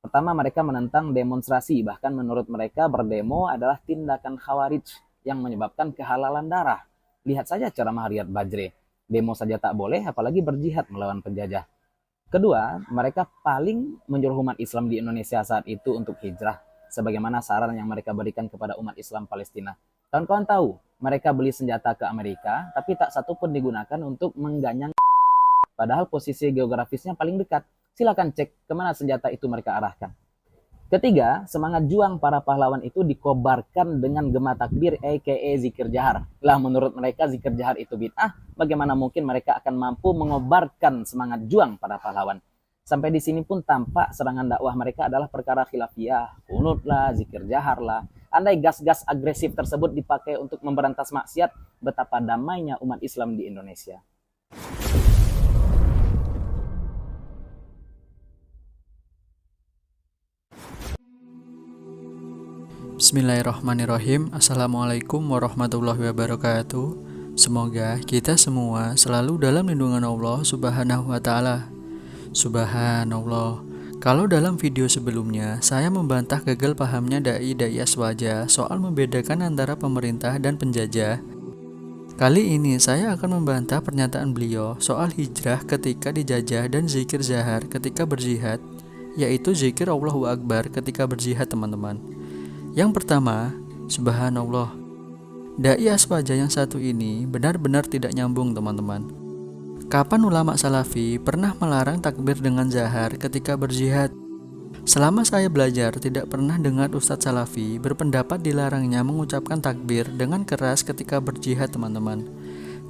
Pertama, mereka menentang demonstrasi, bahkan menurut mereka berdemo adalah tindakan khawarij yang menyebabkan kehalalan darah. Lihat saja ceramah Riyad Bajre, demo saja tak boleh, apalagi berjihad melawan penjajah. Kedua, mereka paling menyuruh umat Islam di Indonesia saat itu untuk hijrah, sebagaimana saran yang mereka berikan kepada umat Islam Palestina. Kawan-kawan tahu, mereka beli senjata ke Amerika, tapi tak satu pun digunakan untuk mengganyang, padahal posisi geografisnya paling dekat. Silakan cek kemana senjata itu mereka arahkan. Ketiga, semangat juang para pahlawan itu dikobarkan dengan gema takbir aka zikir jahar. Lah menurut mereka zikir jahar itu bid'ah, bagaimana mungkin mereka akan mampu mengobarkan semangat juang para pahlawan? Sampai di sini pun tampak serangan dakwah mereka adalah perkara khilafiyah, kunut lah, zikir jahar lah. Andai gas-gas agresif tersebut dipakai untuk memberantas maksiat, betapa damainya umat Islam di Indonesia. Bismillahirrahmanirrahim. Assalamualaikum warahmatullahi wabarakatuh. Semoga kita semua selalu dalam lindungan Allah Subhanahu wa Ta'ala. Subhanallah. Kalau dalam video sebelumnya saya membantah gagal pahamnya dai Aswaja soal membedakan antara pemerintah dan penjajah, kali ini saya akan membantah pernyataan beliau soal hijrah ketika dijajah dan zikir zahar ketika berjihad, yaitu zikir Allahu Akbar ketika berjihad, teman-teman. Yang pertama, subhanallah, dai Aswaja yang satu ini benar-benar tidak nyambung, teman-teman. Kapan ulama salafi pernah melarang takbir dengan zahar ketika berjihad? Selama saya belajar, tidak pernah dengar ustadz salafi berpendapat dilarangnya mengucapkan takbir dengan keras ketika berjihad, teman-teman.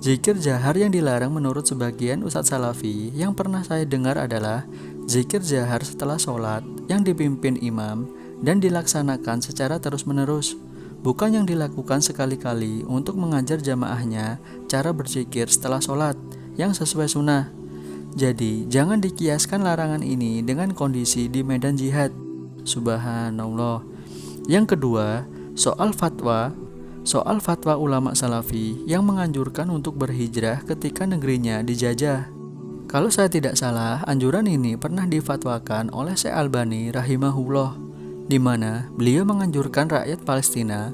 Zikir zahar yang dilarang menurut sebagian ustadz salafi yang pernah saya dengar adalah zikir zahar setelah sholat yang dipimpin imam dan dilaksanakan secara terus-menerus, bukan yang dilakukan sekali-kali untuk mengajar jamaahnya cara berzikir setelah sholat yang sesuai sunnah. Jadi, jangan dikiaskan larangan ini dengan kondisi di medan jihad. Subhanallah. Yang kedua, soal fatwa ulama salafi yang menganjurkan untuk berhijrah ketika negerinya dijajah. Kalau saya tidak salah, anjuran ini pernah difatwakan oleh Syekh Albani rahimahullah, di mana beliau menganjurkan rakyat Palestina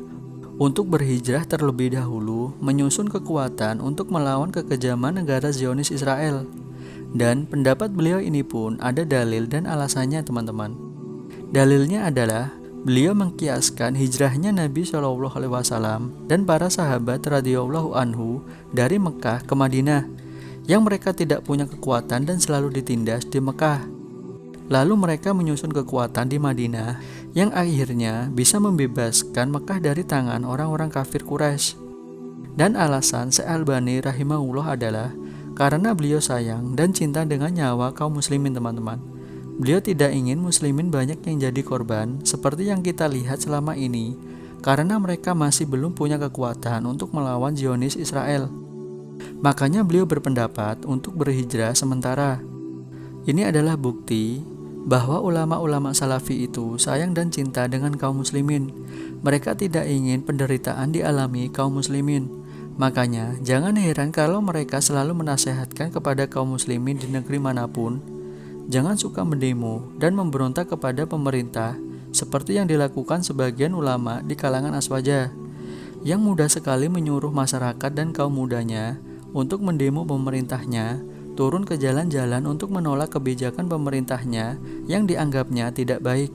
untuk berhijrah terlebih dahulu menyusun kekuatan untuk melawan kekejaman negara Zionis Israel. Dan pendapat beliau ini pun ada dalil dan alasannya, teman-teman. Dalilnya adalah beliau mengkiaskan hijrahnya Nabi SAW dan para sahabat radhiyallahu anhu dari Mekah ke Madinah, yang mereka tidak punya kekuatan dan selalu ditindas di Mekah. Lalu mereka menyusun kekuatan di Madinah yang akhirnya bisa membebaskan Mekah dari tangan orang-orang kafir Quraisy. Dan alasan Syekh Albani rahimahullah adalah karena beliau sayang dan cinta dengan nyawa kaum muslimin, teman-teman. Beliau tidak ingin muslimin banyak yang jadi korban seperti yang kita lihat selama ini, karena mereka masih belum punya kekuatan untuk melawan Zionis Israel. Makanya beliau berpendapat untuk berhijrah sementara. Ini adalah bukti bahwa ulama-ulama salafi itu sayang dan cinta dengan kaum muslimin. Mereka tidak ingin penderitaan dialami kaum muslimin. Makanya jangan heran kalau mereka selalu menasehatkan kepada kaum muslimin di negeri manapun, jangan suka mendemo dan memberontak kepada pemerintah seperti yang dilakukan sebagian ulama di kalangan Aswaja, yang mudah sekali menyuruh masyarakat dan kaum mudanya untuk mendemo pemerintahnya, turun ke jalan-jalan untuk menolak kebijakan pemerintahnya yang dianggapnya tidak baik.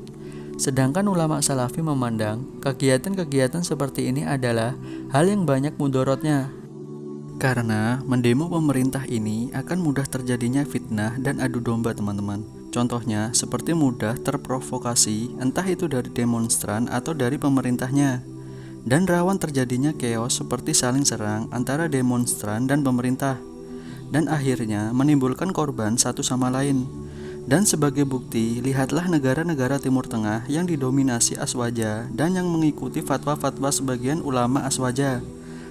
Sedangkan ulama salafi memandang kegiatan-kegiatan seperti ini adalah hal yang banyak mudorotnya. Karena mendemo pemerintah ini akan mudah terjadinya fitnah dan adu domba, teman-teman. Contohnya seperti mudah terprovokasi, entah itu dari demonstran atau dari pemerintahnya. Dan rawan terjadinya chaos seperti saling serang antara demonstran dan pemerintah, dan akhirnya menimbulkan korban satu sama lain. Dan sebagai bukti, lihatlah negara-negara Timur Tengah yang didominasi Aswaja dan yang mengikuti fatwa-fatwa sebagian ulama Aswaja.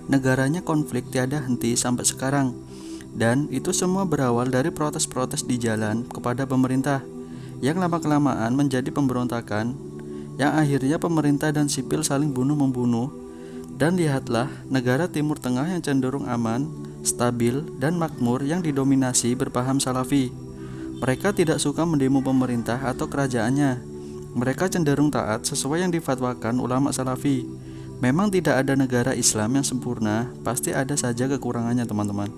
Negaranya konflik tiada henti sampai sekarang. Dan itu semua berawal dari protes-protes di jalan kepada pemerintah, yang lama-kelamaan menjadi pemberontakan, yang akhirnya pemerintah dan sipil saling bunuh-membunuh. Dan lihatlah negara Timur Tengah yang cenderung aman, stabil, dan makmur yang didominasi berpaham salafi. Mereka tidak suka mendemo pemerintah atau kerajaannya, Mereka cenderung taat sesuai yang difatwakan ulama salafi. Memang tidak ada negara Islam yang sempurna, pasti ada saja kekurangannya teman-teman.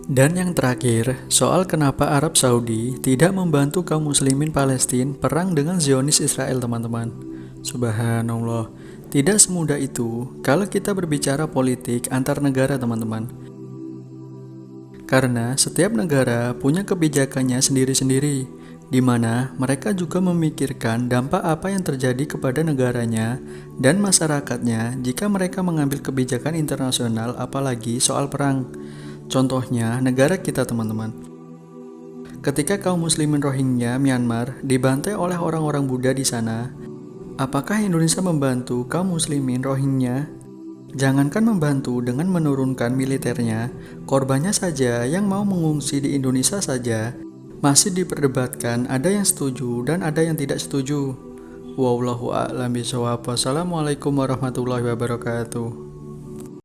Dan yang terakhir, soal kenapa Arab Saudi tidak membantu kaum muslimin Palestina perang dengan Zionis Israel teman-teman. Subhanallah, tidak semudah itu kalau kita berbicara politik antar negara teman-teman. Karena setiap negara punya kebijakannya sendiri-sendiri, di mana mereka juga memikirkan dampak apa yang terjadi kepada negaranya dan masyarakatnya jika mereka mengambil kebijakan internasional apalagi soal perang. Contohnya negara kita teman-teman. Ketika kaum muslimin Rohingya Myanmar dibantai oleh orang-orang Buddha di sana, apakah Indonesia membantu kaum muslimin Rohingya? Jangankan membantu dengan menurunkan militernya, korbannya saja yang mau mengungsi di Indonesia saja masih diperdebatkan, ada yang setuju dan ada yang tidak setuju. Wallahu a'lam bishawab. Wassalamualaikum warahmatullahi wabarakatuh.